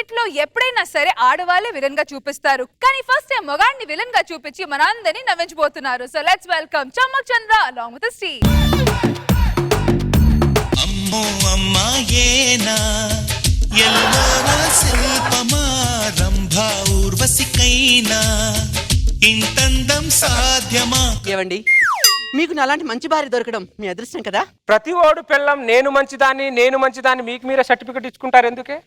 Skit లో ఎప్పుడైనా సరే ఆడవాళ్ళే విలన్ గా చూపిస్తారు, కానీ ఫస్ట్ టైం మగాడిని విలన్ గా చూపించి మన అందరినీ నవ్వించబోతున్నారు. So let's welcome Chammak Chandra along with Steve. అమ్మో అమ్మాయేనా ఎల్లోన శిల్పమా రంభా ఊర్వశికైనా ఇంతందం సాధ్యమా. ఏవండి, మీకు అలాంటి మంచి భార్య దొరకడం మీ అదృష్టం కదా. ప్రతి ఓడు పిల్లం నేను మంచిదాన్ని మీకు మీరే సర్టిఫికెట్ ఇచ్చుకుంటారు ఎందుకే?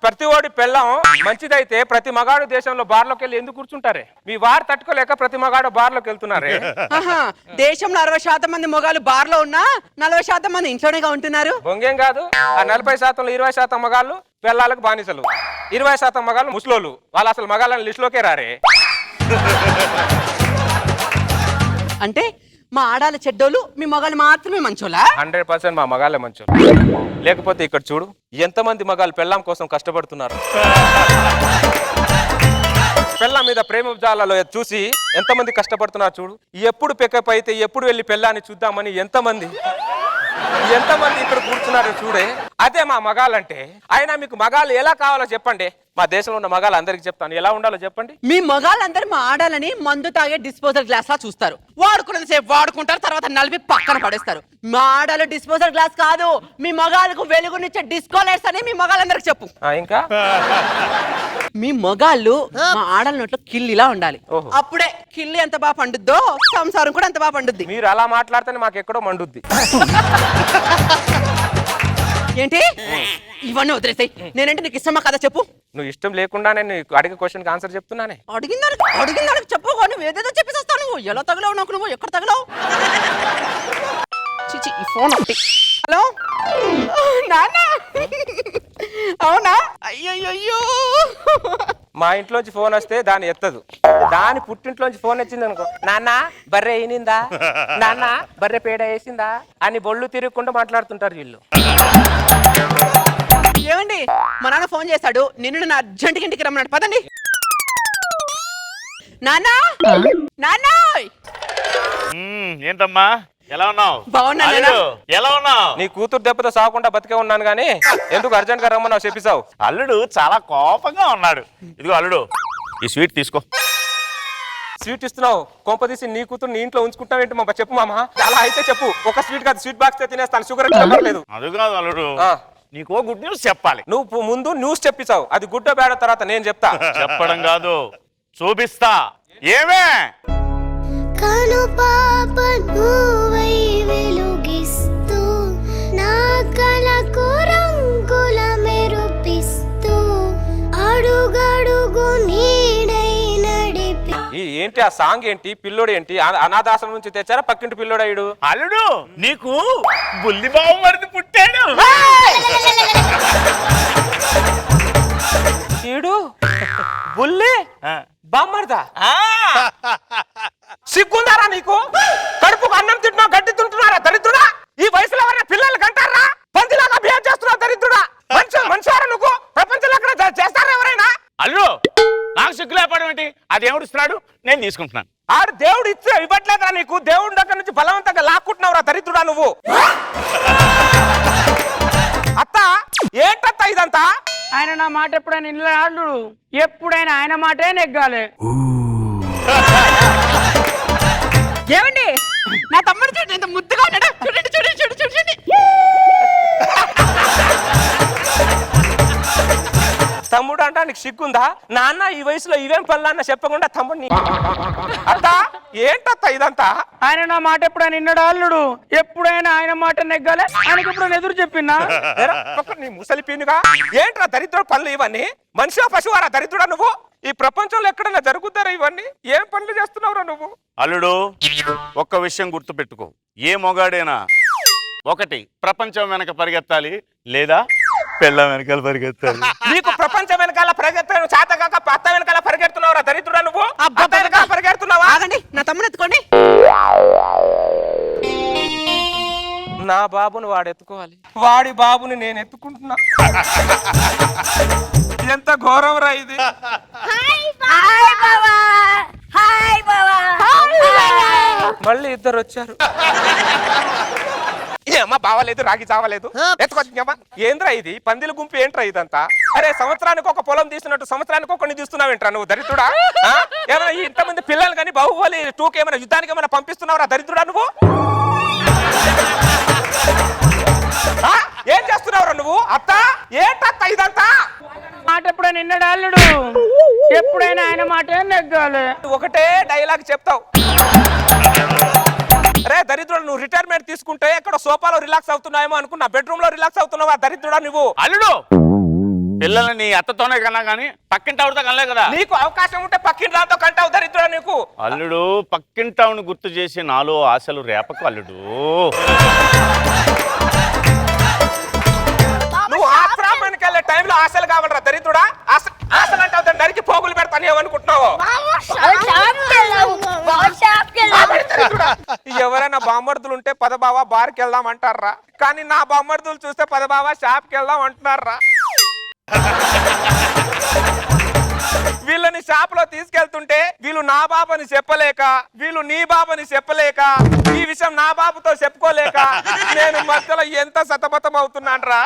ప్రతి ఓడి పిల్లం మంచిదైతే ప్రతి మగాడు దేశంలో బార్లోకి వెళ్ళి ఎందుకు కూర్చుంటారే? మీ వారు తట్టుకోలేక ప్రతి మగాడు బార్లోకి వెళ్తున్నారే. దేశంలో 60% మంది మొగాలు బార్ లో ఉన్నా 40% మంది ఇంట్లోనేగా ఉంటున్నారు. బొంగేం కాదు, ఆ 40%లో 20% మగాళ్ళు పిల్లలకు బానిసలు, 20% మగాళ్ళు ముసలోళ్ళు. వాళ్ళు అసలు మగాళ్ళని లిస్టులోకే రారే. అంటే మా ఆడాల చెడ్డోళ్ళు, మీ మొగాలు మాత్రమే మంచోళ్ళా? 100% మా మగాళ్ళే మంచోళ్ళు. లేకపోతే ఇక్కడ చూడు ఎంతమంది మగాళ్ళు పెళ్ళాం కోసం కష్టపడుతున్నారు. పెళ్ళాం మీద ప్రేమ జాలలో చూసి ఎంతమంది కష్టపడుతున్నారు చూడు. ఎప్పుడు పికప్ అయితే ఎప్పుడు వెళ్ళి పెళ్ళాన్ని చూద్దామని ఎంతమంది ఇక్కడ కూర్చున్నారు చూడే. అదే మా మగాళ్ళంటే. అయినా మీకు మగాళ్ళు ఎలా కావాలో చెప్పండి. మా దేశంలో ఉన్న మగాళ్ళు అందరికి చెప్తాను ఎలా ఉండాలో చెప్పండి. మీ మగాళ్ళందరూ మా ఆడాలని మందు తాగే డిస్పోజల్ గ్లాస్ లా చూస్తారు. వాడుకున్నది సేపు వాడుకుంటారు, తర్వాత నలిపి పక్కన పడేస్తారు. మా ఆడాలు డిస్పోజల్ గ్లాస్ కాదు, మీ మగాళ్ళకు వెలుగునిచ్చే డిస్కో లైట్స్ అని మీ మగాళ్ళందరికి చెప్పు. ఇంకా మీ మగాళ్ళు మా ఆడల నోట్లో కిల్లిలా ఉండాలి. అప్పుడే కిల్లి ఎంత బాగా పండుద్దో సంసారం కూడా అంత బాగా పండుద్ది. మీరు అలా మాట్లాడితేనే మాకు ఎక్కడో మండుద్ది. ఏంటి ఇవన్నీ వదిలేసాయి. నేనంటే నీకు ఇష్టమా కదా చెప్పు. నువ్వు ఇష్టం లేకుండానే నీకు అడిగే క్వశ్చన్కి ఆన్సర్ చెప్తున్నానే. అడిగిందానికి చెప్పు. నువ్వు ఏదేదో చెప్పేసేస్తావు. నువ్వు ఎలా తగలవు నాకు, నువ్వు ఎక్కడ తగలవు? చిచి ఈ ఫోన్ ఒకటి. హలో నాన్న, అవునా? అయ్యయ్యో, మా ఇంట్లోంచి ఫోన్ వస్తే దాన్ని ఎత్తదు. దాని పుట్టింట్లోంచి ఫోన్ వచ్చింది అనుకో, నాన్న బర్రె అయినిందా, నాన్న బర్రె పేడ వేసిందా అని బొళ్ళు తిరగకుండా మాట్లాడుతుంటారు వీళ్ళు. ఏమండి, మా నాన్న ఫోన్ చేశాడు. నిన్ను నా అర్జెంట్కి ఇంటికి రమ్మన్నాడు. పదండి. నాన్నా, నాన్నా. ఏంటమ్మా ఎలా ఉన్నావు? బాగున్నా. ఎలా ఉన్నావు? నీ కూతురు దెబ్బతో సాగకుండా బతికే ఉన్నాను గానీ ఎందుకు అర్జెంట్ గా రమ్మన్నావు చెప్పిసావు. అల్లుడు చాలా కోపంగా ఉన్నాడు. ఇదిగో అల్లుడు, ఈ స్వీట్ తీసుకో. స్వీట్ ఇస్తున్నావు, కొంప తీసి నీ కూతురు నీ ఇంట్లో ఉంచుకుంటావేంటి మా? చెప్పు మామ. అలా అయితే చెప్పు. ఒక స్వీట్ కాదు, స్వీట్ బాక్స్ తినేస్తాను. షుగర్ లేదు. అది కాదు అల్లుడు, నీకో గుడ్ న్యూస్ చెప్పాలి. నువ్వు ముందు న్యూస్ చెప్పిసావు, అది గుడ్డ బేడ తర్వాత నేను చెప్తా. చెప్పడం కాదు, చూపిస్తా. ఏమే కను పాప నువ్వై వెలుగిస్తూ నా కలకు రంగుల మెరుపిస్తూ అడుగడుగు నీడై నడిపి. ఏంటి ఆ సాంగ్ ఏంటి? పిల్లోడు ఏంటి? అనాథాశ్రమం నుంచి తెచ్చారా పక్కింటి పిల్లోడు అయ్యాడు? అల్లుడు నీకు బుల్లి బాబు మరిది పుట్టాడు. ఈడు బుల్లి బామ్మర్దా? సిగ్గుందారా నీకు? కడుపుకు అన్నం తింటున్నావు, గడ్డి తింటున్నారా దరిద్రుడా? ఈ వయసులో ఎవరైనా పిల్లలు కంటారా? పందిలాగా బిహేవ్ చేస్తున్నావు దరిద్రుడా. మనిషివారా నువ్వు? ప్రపంచంలో ఎక్కడ చేస్తారా ఎవరైనా? అల్లుడు నాకు సిగ్గు లేపడం ఏంటి? అది దేవుడు ఇస్తున్నాడు, నేను తీసుకుంటున్నాను. ఆడు దేవుడు ఇవ్వట్లేదురా నీకు. దేవుడి దగ్గర నుంచి బలవంతంగా లాక్కుంటున్నావురా దరిద్రుడా నువ్వు. అత్త ఏంటత్త ఇదంతా? ఆయన నా మాట ఎప్పుడైనా ఇల్లు ఆడు, ఎప్పుడైనా ఆయన మాటే నెగ్గాలి. ఏమండి, నా తమ్ముడు చూడండి ఎంత ముద్దుగా ఉన్నాడు. చూడండి చూడండి చూడండి చూడండి. తమ్ముడు అంటా నీకు సిగ్గుందా? నాన్న ఈ వయసులో ఇవేం పనులన్నా చెప్పకుండా తమ్ముడిని. అత్త ఏంటత్త ఇదంతా? ఆయన నా మాట ఎప్పుడైనా నిన్నడు అల్లుడు, ఎప్పుడైనా ఆయన మాట నెగ్గాలి. ఆయనకి ఎప్పుడైనా ఎదురు చెప్పినా నీ ముసలి పీనుగా ఏంట్రా దరిద్రుడు పనులు ఇవన్నీ? మనిషి పశువారా దరిద్రుడా నువ్వు? ఈ ప్రపంచంలో ఎక్కడైనా జరుగుతారా ఇవన్నీ? ఏం పనులు చేస్తున్నావురా నువ్వు? అల్లుడు ఒక్క విషయం గుర్తు పెట్టుకో, ఏ మొగాడైనా ఒకటి ప్రపంచం వెనక పరిగెత్తాలి, లేదా పెళ్ళం వెనకాల పరిగెత్తాలి. నీకు ప్రపంచం వెనకాల పరిగెత్తాను చేతగాక అత్త వెనకాల పరిగెడుతున్నావురా దరిద్రుడా నువ్వు? అత్త వెనకాల పరిగెడుతున్నావా? ఆగండి, నా తమ్ముడు ఎత్తుకోండి. నా బాబుని వాడు ఎత్తుకోవాలి, వాడి బాబుని నేను ఎత్తుకుంటున్నా. ఎంత ఘోరం రా ఇది. మళ్ళీ ఇద్దరు వచ్చారు. ఏమ్మా బావలేదు రాగి చావలేదు ఎత్తుకొచ్చిందమ్మా ఏంద్రా ఇది పందిల గుంపు ఏంట్రా ఇదంతా అరే సంవత్సరానికి ఒక పొలం తీస్తున్నట్టు సంవత్సరానికి ఒకరిని తీస్తున్నావేంట్రా నువ్వు దరిద్రుడా ఏమైనా ఇంతమంది పిల్లలు కానీ బాహుబలి 2కి ఏమైనా యుద్ధానికి ఏమైనా పంపిస్తున్నావురా దరిద్రుడా నువ్వు ఏం చేస్తున్నావురా నువ్వు అత్త ఏంటత్త ఇదంతా మాట ఎప్పుడైనా నిన్నడు అల్లుడు ఎప్పుడైనా ఆయన మాట నెగ్గాలి ఒకటే డైలాగ్ చెప్తావు అరే దరిద్రుడు నువ్వు రిటైర్మెంట్ తీసుకుంటే ఎక్కడ సోఫాలో రిలాక్స్ అవుతున్నాయేమో అనుకున్నా బెడ్రూమ్ లో రిలాక్స్ అవుతున్నావా దరిద్రుడా నువ్వు అల్లుడు పిల్లల్ని నీ అత్తతోనే కన్నా కానీ పక్కింటి ఆవిడతో కనలే కదా నీకు అవకాశం ఉంటే పక్కింటి రాతో కంటావు దరిద్రుడా నీకు అల్లుడు పక్కింటావుని గుర్తు చేసి నాలో ఆశలు రేపకు అల్లుడు నువ్వు ఆశ్రమానికి వెళ్ళే టైంలో ఆశలు కావాలరా దరిద్రుడా ఆశలు అంటావు దాన్ని నరికి పోగులు పెడతాను ఏమనుకుంటున్నావు ఎవరైనా బామ్మర్దులు ఉంటే పదబావా బార్కి వెళ్దాం అంటారా కానీ నా బామ్మర్దులు చూస్తే పదబావా షాప్కి వెళ్దాం అంటున్నారా వీళ్ళని షాప్ లో తీసుకెళ్తుంటే వీళ్ళు నా బాబని చెప్పలేక వీళ్ళు నీ బాబని చెప్పలేక ఈ విషయం నా బాబుతో చెప్పుకోలేక నేను మధ్యలో ఎంత సతమతం అవుతున్నానరా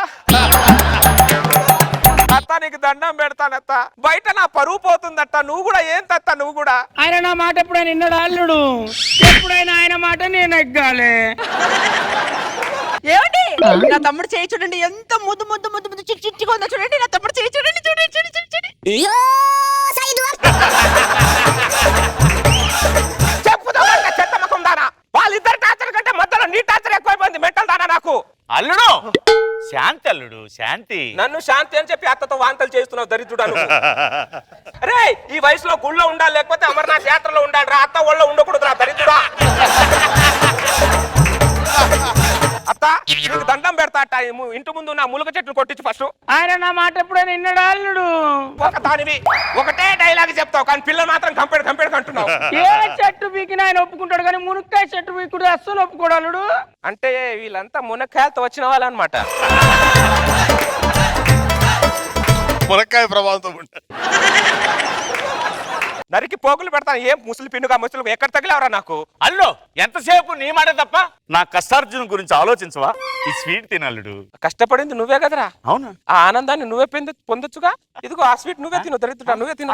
అత్త నీకు దండం పెడతానత్త బయట నా పరువు పోతుందత్త నువ్వు కూడా ఏం తత్త నువ్వు కూడా ఆయన నా మాట ఎప్పుడైనా నిన్నడు అల్లుడు ఎప్పుడైనా ఆయన మాట నేను నెగ్గాలి ఏమండి నా తమ్ముడు చేయి చూడండి ఎంత ముద్దు ముద్దు ముద్దు ముద్దు చిట్టి చిట్టిగా ఉందో చూడండి నా తమ్ముడు చేయి చూడండి చూడండి చూడండి చూడండి చెప్పుదామంటే చెత్త ముఖం దానా వాళ్ళిద్దరు టార్చర్ కంటే మధ్యలో నీ టార్చర్ ఎక్కువైపోయింది మెంటల్ దానా నాకు అల్లుడు శాంతి అల్లుడు శాంతి నన్ను శాంతి అని చెప్పి అత్తతో వాంతలు చేస్తున్నావు దరిద్రుడా నువ్వు. అరే ఈ వయసులో గుళ్ళో ఉండాలి లేకపోతే అమర్నాథ్ యాత్రలో ఉండాలి రా అత్త ఒళ్ళో ఉండకూడదు రా దరిద్రుడా అత్త నీకు దండం పెడతా అట్ట ఇంటి ముందు నా ములుగ చెట్టును కొట్టించు ఫస్ట్ ఆయన నా మాట ఎప్పుడైనా నిన్నడు అల్లుడు ఒక దానివి ఒకటే డైలాగ్ చెప్తావు కానీ పిల్లలు మాత్రం కంపేడు అంటున్నావు ఏ చెట్టు పీకినా ఆయన ఒప్పుకుంటాడు కానీ మునక్కాయ చెట్టు పీకుడు అస్సలు ఒప్పుకోడు అల్లుడు అంటే వీళ్ళంతా మునక్కాయలతో వచ్చిన వాళ్ళు అనమాట మునక్కాయ ప్రభావంతో ఉంటారు. నరికి పోగులు పెడతాను ఏం ముసలి పిన్నుగా ముసలి ఎక్కడ తగిలేవరా నాకు అల్లుడు ఎంతసేపు నీ మాట తప్ప నా కష్టార్జున గురించి ఆలోచించవా ఈ స్వీట్ తినల్లుడు కష్టపడింది నువ్వే కదరా అవునా ఆ ఆనందాన్ని నువ్వే పొందొచ్చుగా ఇదిగో ఆ స్వీట్ నువ్వే తిను దరిద్రుడా నువ్వే తిను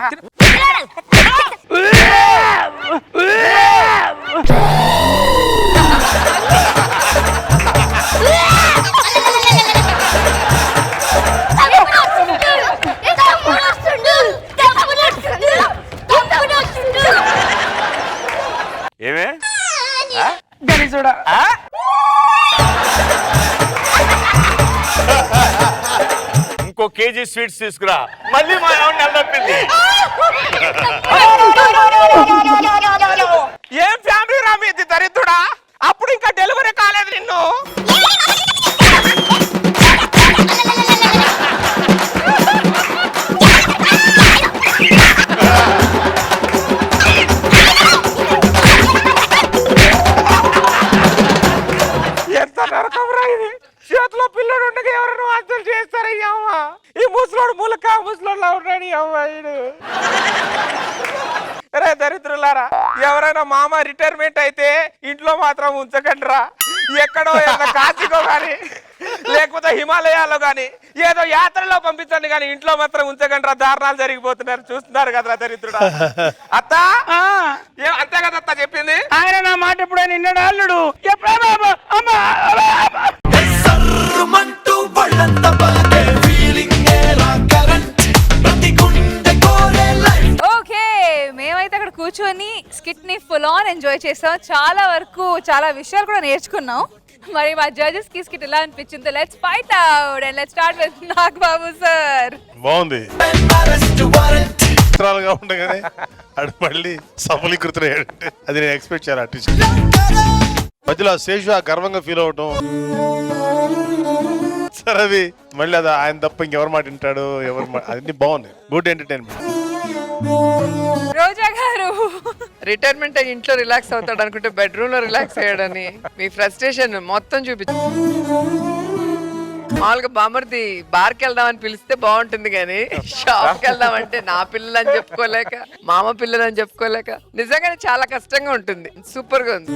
ఏమే గణేశుడా ఇంకో కేజీ స్వీట్స్ తీసుకురా మళ్ళీ మా ఆవిడ నిలదొప్పింది ఏం ఫ్యామిలీ రా మీది దరిద్రుడా అప్పుడు ఇంకా డెలివరీ కాలేదు నిన్ను ఎంత నరకం ఇది చేతిలో పిల్లడు ఉండగా ఎవరైనా వాంతులు చేస్తారయ్యా ఈ ముసలోడు ములక ముసలోడులా ఉన్నాడు ఈ అమ్మాయిడు రే దరిద్రులారా ఎవరైనా మామ రిటైర్మెంట్ అయితే ఇంట్లో మాత్రం ఉంచకండి రా ఎక్కడో ఏదో కాశీకో గాని లేకపోతే హిమాలయాల్లో గాని ఏదో యాత్రలో పంపించండి కానీ ఇంట్లో మాత్రం ఉంచకండి రా దారుణాలు జరిగిపోతున్నారు చూస్తున్నారు కదరా దరిద్రుడా అత్త అంతే కదా అత్త చెప్పింది ఆయన నా మాట ఎప్పుడైనా నిన్నడు అల్లుడు ఎప్పుడైనా ఓకే మేమైతే అక్కడ కూర్చొని స్కిట్ ని ఫుల్ ఆన్ ఎంజాయ్ చేసాం చాలా వరకు చాలా విషయాలు కూడా నేర్చుకున్నాం మరి మా జడ్జెస్ కి స్కిట్ ఎలా అనిపించిందో let's fight out and let's start with Nag Babu sir బాగుంది చిత్రాలుగా ఉండగానే అడు మళ్ళీ సఫలీకృతులయ్యాడంటే అది నేను ఎక్స్పెక్ట్ చేయాలి ఆర్టిస్ట్ మధ్యలో శేషు గర్వంగా ఫీల్ అవటం సార్ అది మళ్ళీ అది ఆయన తప్ప ఇంకెవరు మాట వింటాడు ఎవరు అన్ని బాగున్నాయి గుడ్ ఎంటర్టైన్మెంట్ రోజా గారు రిటైర్మెంట్ అయ్యి ఇంట్లో రిలాక్స్ అవుతాడు అనుకుంటే బెడ్రూమ్ లో రిలాక్స్ అయ్యాడని మీ ఫ్రస్ట్రేషన్ మొత్తం చూపించు మామూలుగా బామర్ది బార్కి వెళ్దామని పిలిస్తే బాగుంటుంది కానీ షాప్కి వెళ్దామంటే నా పిల్లలని చెప్పుకోలేక మామ పిల్లలని చెప్పుకోలేక నిజంగానే చాలా కష్టంగా ఉంటుంది సూపర్ గా ఉంది